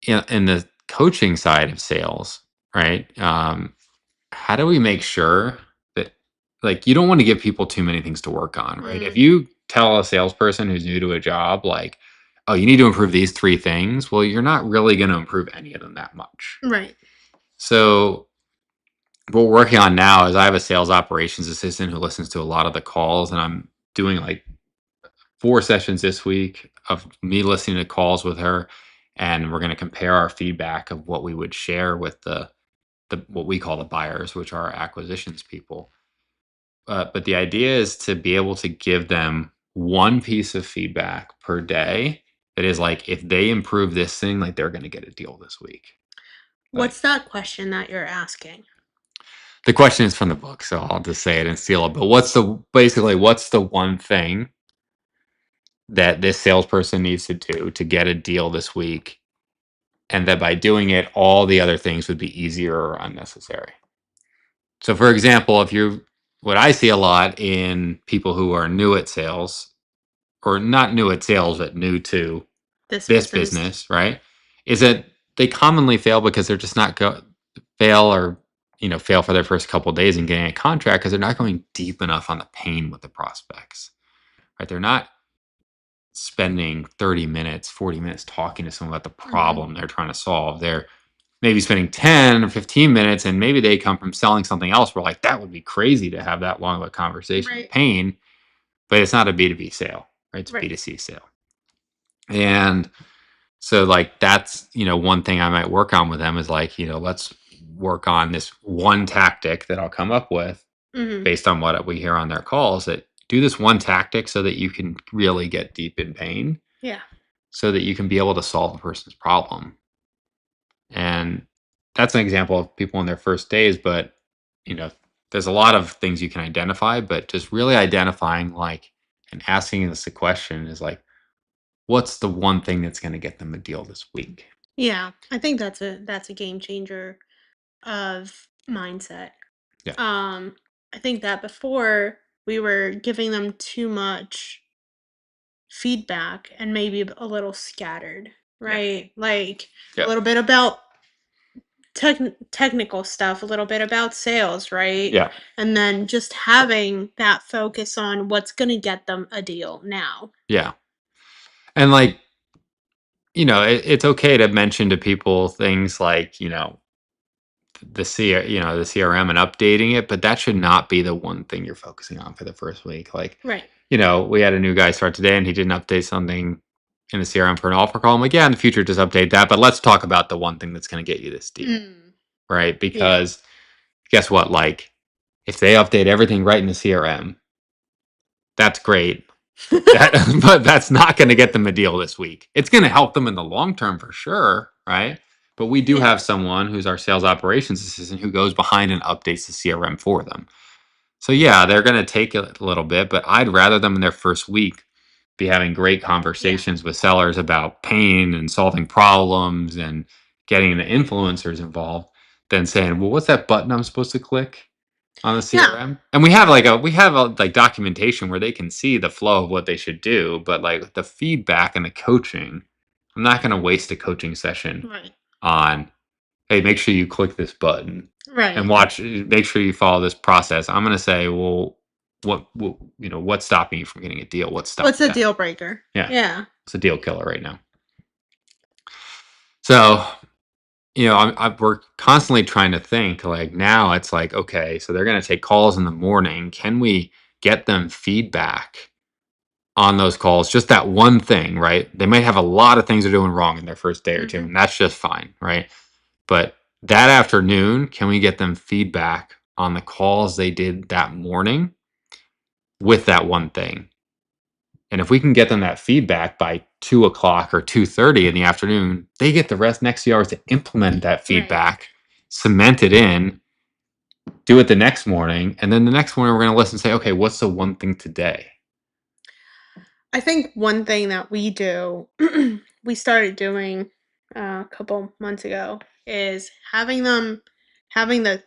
in the coaching side of sales, right? How do we make sure that like you don't want to give people too many things to work on, right? If Mm. you tell a salesperson who's new to a job like, "Oh, you need to improve these 3 things," well, you're not really going to improve any of them that much. Right. So, what we're working on now is I have a sales operations assistant who listens to a lot of the calls and I'm doing like 4 sessions this week of me listening to calls with her and we're going to compare our feedback of what we would share with the what we call the buyers, which are our acquisitions people. But the idea is to be able to give them one piece of feedback per day that is like if they improve this thing, like they're going to get a deal this week. Like What's that question that you're asking? the question is from the book, so I'll just say it and steal it. But what's the one thing that this salesperson needs to do to get a deal this week, and that by doing it, all the other things would be easier or unnecessary. So, for example, if you what I see a lot in people who are new at sales, or not new at sales, but new to This this business. business, right? Is that they commonly fail because they're just not fail or fail for their first couple days in getting a contract because they're not going deep enough on the pain with the prospects, right? They're not spending 30 minutes, 40 minutes talking to someone about the Mhm. problem they're trying to solve. They're maybe spending 10 or 15 minutes and maybe they come from selling something else. We're like, that would be crazy to have that long of a conversation with Right. pain, but it's not a B2B sale, right? It's a Right. B2C sale. And so like that's, one thing I might work on with them is like, let's work on this one tactic that I'll come up with Mhm. based on what we hear on their calls, that do this one tactic so that you can really get deep in pain Yeah. so that you can be able to solve the person's problem. And that's an example of people in their first days, but you know, there's a lot of things you can identify, but just really identifying like and asking this the question is like, what's the one thing that's going to get them a deal this week? Yeah. I think that's a game changer of mindset. Yeah. Um, I think that before we were giving them too much feedback and maybe a little scattered, Yeah. right? Like a Yeah. little bit about technical stuff, a little bit about sales, right? Yeah. And then just having that focus on what's going to get them a deal now. Yeah. And like, it's okay to mention to people things like, the CRM and updating it, but that should not be the one thing you're focusing on for the first week. Like, Right. we had a new guy start today and he didn't update something in the CRM for an offer call. I'm like, yeah, in the future, just update that. But let's talk about the one thing that's going to get you this deal, Mm, right? yeah. Because guess what? Like, if they update everything right in the CRM, that's great. That, but that's not going to get them a deal this week. It's going to help them in the long term for sure, right? But we do Yeah. have someone who's our sales operations assistant who goes behind and updates the CRM for them. So yeah, they're going to take a little bit, but I'd rather them in their first week be having great Yeah. conversations with sellers about pain and solving problems and getting the influencers involved than saying, "Well, what's that button I'm supposed to click on the Yeah. CRM?" And we have a like documentation where they can see the flow of what they should do, but like the feedback and the coaching, I'm not going to waste a coaching session Right. on, "Hey, make sure you click this button and Right. make sure you follow this process." I'm gonna say, "Well, what's stopping you from getting a deal? What's What's stopping a that?" deal breaker? Yeah, Yeah. it's a deal killer right now. So, we're constantly trying to think, like, now it's like, okay, so they're gonna take calls in the morning. Can we get them feedback on those calls? Just that one thing, right? They might have a lot of things they're doing wrong in their first day or two, Mhm. and that's just fine, right? But that afternoon, can we get them feedback on the calls they did that morning with that one thing? And if we can get them that feedback by 2 o'clock or 2:30 in the afternoon, they get the rest next few hours to implement that Right. feedback, cement it in, do it the next morning, and then the next morning we're going to listen and say, okay, what's the one thing today? I think one thing that we do, we started doing a couple months ago, is having the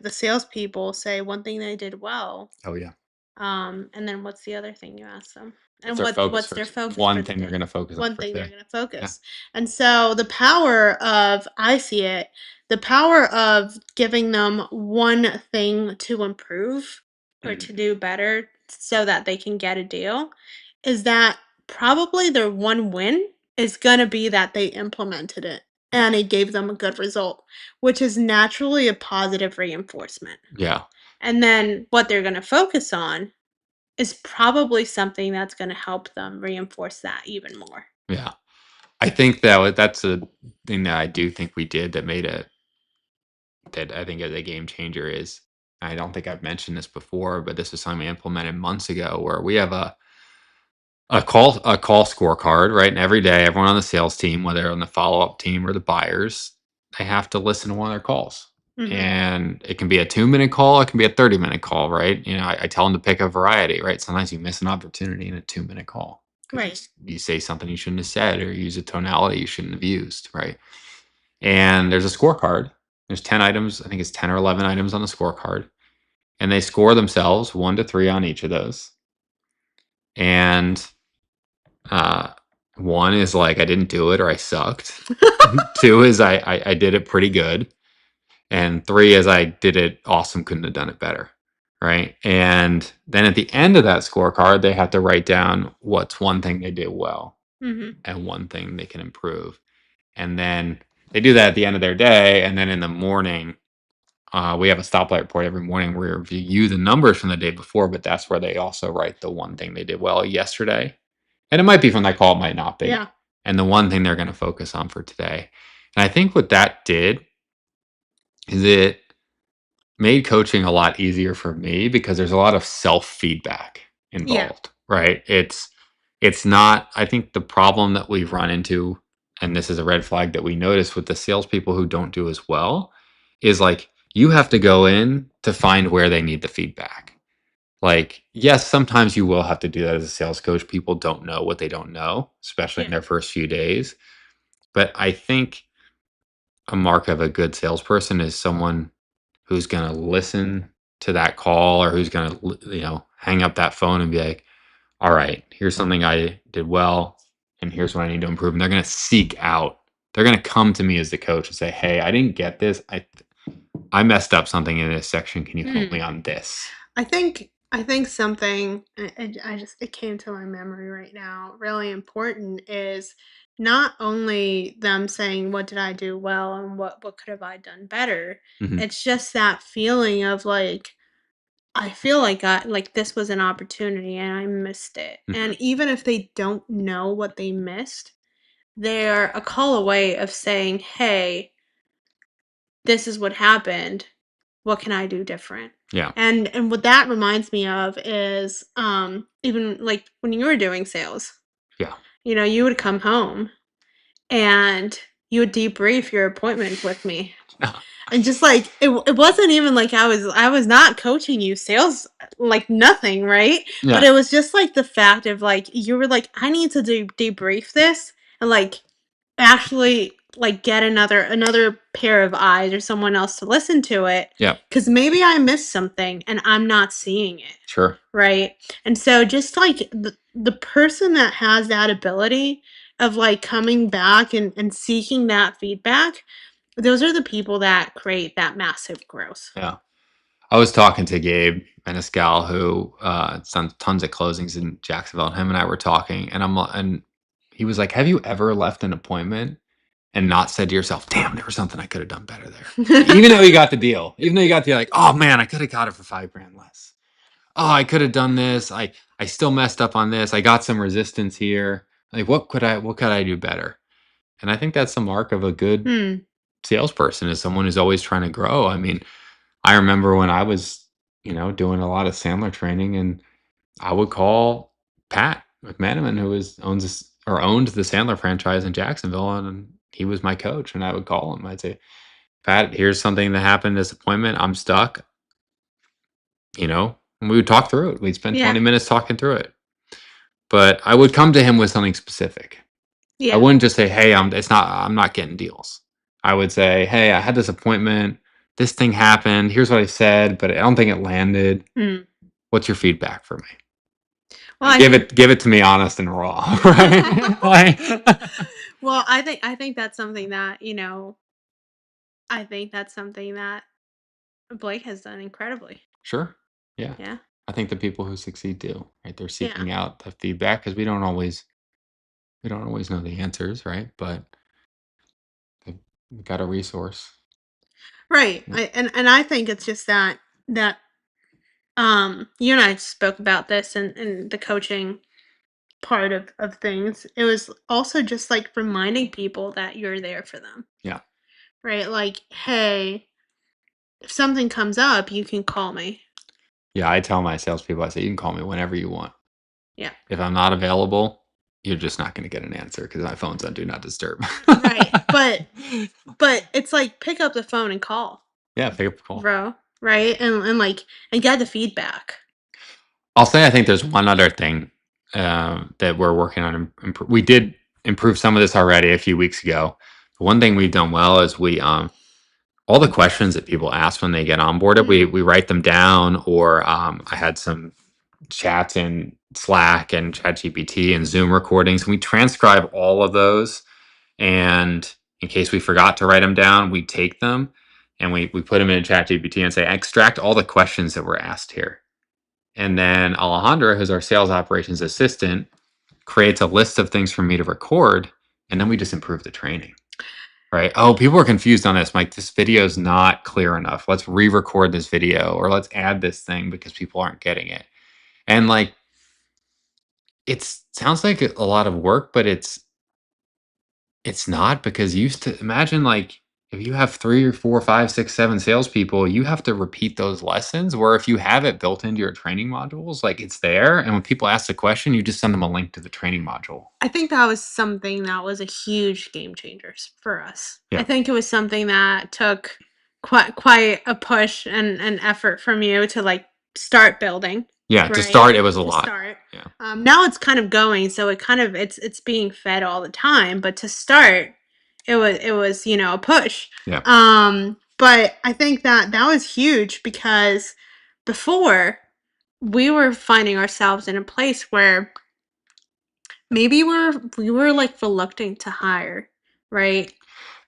salespeople say one thing they did well, Oh yeah, and then what's the other thing you ask them? what's And their focus what's their first? focus for One the thing they're day? going to focus on One for thing they're today. gonna Yeah. focus. And so the power of I see it, the power of giving them one thing to improve or Mhm. to do better so that they can get a deal is that probably their one win is gonna be that they implemented it and it gave them a good result, which is naturally a positive reinforcement. Yeah. And then what they're gonna focus on is probably something that's gonna help them reinforce that even more. Yeah. I think that's a thing that I do think we did that made it that I think is a game changer is I don't think I've mentioned this before, but this is something we implemented months ago where we have a call scorecard, right? And every day, everyone on the sales team, whether they're on the follow up team or the buyers, they have to listen to one of their calls. Mhm. And it can be a 2-minute call, it can be a 30-minute call, right? I tell them to pick a variety, right? Sometimes you miss an opportunity in a 2-minute call because Right. you say something you shouldn't have said or use a tonality you shouldn't have used, right? And there's a scorecard. There's 10 items. I think it's 10 or 11 items on the scorecard. And they score themselves 1 to 3 on each of those. And uh, one is like, I didn't do it or I sucked. Two is I did it pretty good. And three is I did it awesome, couldn't have done it better. Right. And then at the end of that scorecard, they have to write down what's one thing they did well Mhm. and one thing they can improve. And then they do that at the end of their day. And then in the morning, we have a stoplight report every morning where we review the numbers from the day before, but that's where they also write the one thing they did well yesterday. And it might be from that call, it might not be. Yeah. And the one thing they're going to focus on for today. And I think what that did is it made coaching a lot easier for me because there's a lot of self-feedback Yeah. involved, right? It's not, I think the problem that we've run into, and this is a red flag that we notice with the salespeople who don't do as well, is like you have to go in to find where they need the feedback. Like, yes, sometimes you will have to do that as a sales coach. People don't know what they don't know, especially in Yeah. their first few days. But I think a mark of a good salesperson is someone who's going to listen to that call or who's going to, hang up that phone and be like, all right, here's something I did well, and here's what I need to improve. And they're going to seek out, they're going to come to me as the coach and say, hey, I didn't get this. I messed up something in this section. Can you help me Mm. on this? I think something I just it came to my memory right now, really important is not only them saying what did I do well and what could have I done better. Hmm. It's just that feeling of like I feel like this was an opportunity and I missed it. Hmm. And even if they don't know what they missed, they're a call away of saying, "Hey, this is what happened. what can I do different? Yeah. And what that reminds me of is, even, like, when you were doing sales, Yeah. you would come home and you would debrief your appointment with me. And just, like, it wasn't even like I was not coaching you sales, like, nothing, right? But Yeah. it was just, like, the fact of, like, you were like, "I need to debrief this and, like, actually, like, get another pair of eyes or someone else to listen to it, Yeah. because maybe I missed something and I'm not seeing it." Sure. Right? And so just, like, the person that has that ability of, like, coming back and seeking that feedback, those are the people that create that massive growth. Yeah. I was talking to Gabe Maniscal, who has done tons of closings in Jacksonville, and him and I were talking, and and he was like, "Have you ever left an appointment and not said to yourself, 'Damn, there was something I could have done better there,'" even though you got the deal, even though you got the like, "Oh man, I could have got it for 5 grand less. Oh, I could have done this. I still messed up on this. I got some resistance here. Like, what could I do better?" And I think that's the mark of a good Hmm. salesperson, is someone who's always trying to grow. I mean, I remember when I was, doing a lot of Sandler training, and I would call Pat McManaman, who owns this, or owned the Sandler franchise in Jacksonville, and he was my coach. And I would call him. I'd say, "Pat, here's something that happened this appointment. I'm stuck." And we would talk through it. We'd spend Yeah. 20 minutes talking through it. But I would come to him with something specific. I Yeah. wouldn't just say, "Hey, I'm not getting deals." I would say, "Hey, I had this appointment. This thing happened. Here's what I said, but I don't think it landed. Hmm. What's your feedback for me?" Well, And I think give it to me honest and raw, right? well, I think that's something that, I think that's something that Blake has done incredibly. Sure. Yeah. Yeah. I think the people who succeed do, right? They're Yeah. seeking out the feedback, because we don't always know the answers, right? But we got a resource. Right. Yeah. And I think it's just that you and I spoke about this in the coaching part of things. It was also just like reminding people that you're there for them. Yeah. Right? Like, hey, if something comes up, you can call me. Yeah. I tell my salespeople, I say, "You can call me whenever you want. Yeah. If I'm not available, you're just not going to get an answer, because my phone's on do not disturb." Right. But it's like pick up the phone and call, Yeah. Pick up the call. bro. Right? And like and get the feedback. I'll say, I think there's one other thing that we're working on. We did improve some of this already a few weeks ago. One thing we've done well is we all the questions that people ask when they get onboarded, Mm. we write them down. Or I had some chats in Slack and ChatGPT and Zoom recordings, and we transcribe all of those. And in case we forgot to write them down, we take them and we put them in ChatGPT and say, "Extract all the questions that were asked here." And then Alejandra, who's our sales operations assistant, creates a list of things for me to record. And then we just improve the training. Right? "Oh, people are confused on this. Like, this video is not clear enough. Let's re-record this video, or let's add this thing because people aren't getting it." And like, it sounds like a lot of work, but it's not, because you used to imagine, like, if you have 3 or 4, 5, 6, 7 salespeople, you have to repeat those lessons. Where if you have it built into your training modules, like, it's there, and when people ask the question, you just send them a link to the training module. I think that was something that was a huge game changer for us. I Yeah. think it was something that took quite a push and effort from you to like start building, Yeah, to right? start, it was a To lot. start. Yeah. Now it's kind of going, so it's being fed all the time. But to start, it was a push. Yeah. But I think that was huge because before we were finding ourselves in a place where maybe we were, like, reluctant to hire, right?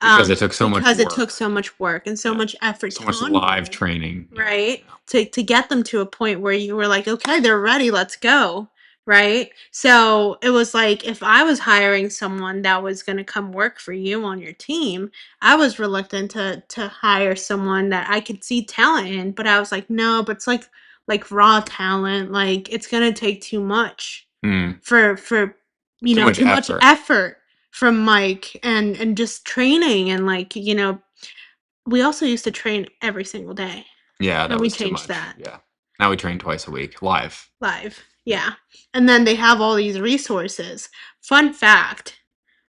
Because it took so much Because it took work. so much work and so Yeah. much effort So to much live onboard, training. Yeah. right? Yeah. To get them to a point where you were like, "Okay, they're ready, let's go," right? So, it was like, if I was hiring someone that was gonna come work for you on your team, I was reluctant to hire someone that I could see talent in, but I was like, "No, but it's like raw talent, like, it's gonna take too much." Mm. For Too much too much effort. effort from Mike and just training and, like, we also used to train every single day. Yeah, and that we was too changed much. that. Yeah. Now we train twice a week live. Live. Yeah. Yeah. And then they have all these resources. Fun fact,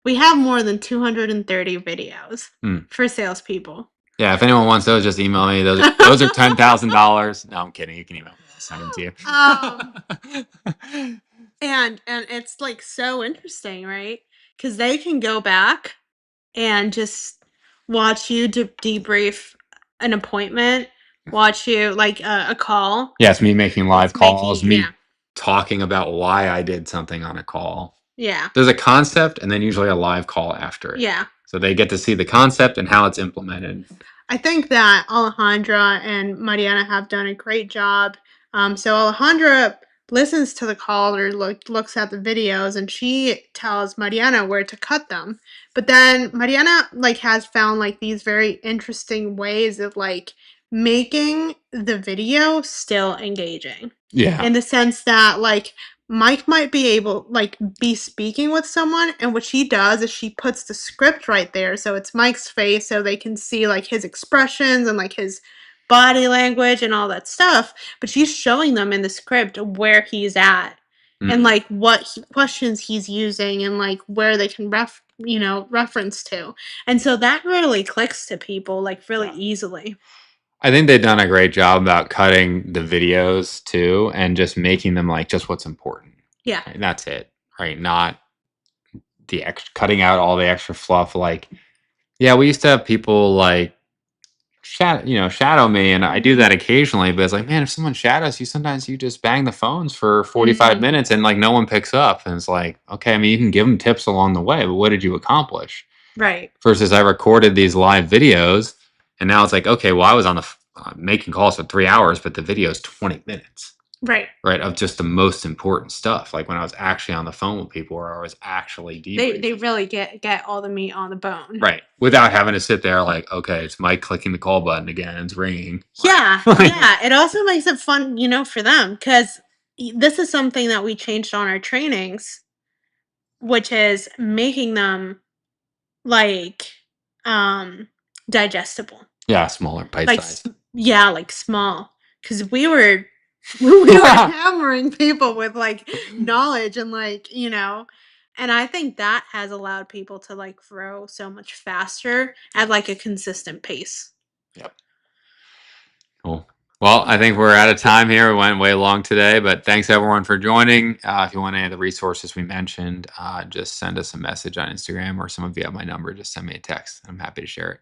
we have more than 230 videos Hmm. for salespeople. Yeah, if anyone wants those, just email me. Those are $10,000. No, I'm kidding. You can email me. I'll send them Um, to you. and it's, like, so interesting, right? Because they can go back and just watch you debrief an appointment, watch you like, a call. Yeah, it's me making live It's calls, making me yeah, talking about why I did something on a call. yeah, There's a concept and then usually a live call after it. yeah. So they get to see the concept and how it's implemented. I think that Alejandra and Mariana have done a great job. So Alejandra listens to the call or looks at the videos, and she tells Mariana where to cut them. But then Mariana like has found like these very interesting ways of like making the video still engaging. Yeah. In the sense that like Mike might be able like be speaking with someone, and what she does is she puts the script right there so it's Mike's face so they can see like his expressions and like his body language and all that stuff, but she's showing them in the script where he's at and Mm. like what questions he's using and like where they can reference to. And so that really clicks to people like really Yeah. easily. I think they've done a great job about cutting the videos too and just making them like just what's important. Yeah. And that's it. Right. Not the cutting out all the extra fluff. Like, yeah, we used to have people like shadow me, and I do Mhm. that occasionally, but it's like, man, if someone shadows you, sometimes you just bang the phones for 45 Mhm. minutes and like no one picks up. And it's like, okay, I mean, you can give them tips along the way, but what did you accomplish? Right. Versus I recorded these live videos and now it's like, okay, well, I was on the making calls for 3 hours, but the video is 20 minutes, Right. right? Of just the most important stuff. Like when I was actually on the phone with people or I was actually They debriefing. really get all the meat on the bone. Right. Without having to sit there like, okay, it's Mike clicking the call button again. It's ringing. Yeah, Like, yeah, it also makes it fun, for them, 'cause this is something that we changed on our trainings, which is making them, like, um, digestible. yeah, smaller, bite Like, size. yeah, like, small, 'cause we were we were hammering people with, like, knowledge and, like, and I think that has allowed people to, like, grow so much faster at, like, a consistent pace. Yep. Cool. Well, I think we're out of time here. We went way long today, but thanks everyone for joining. If you want any of the resources we mentioned, just send us a message on Instagram, or some of you have my number. Just send me a text. I'm happy to share it.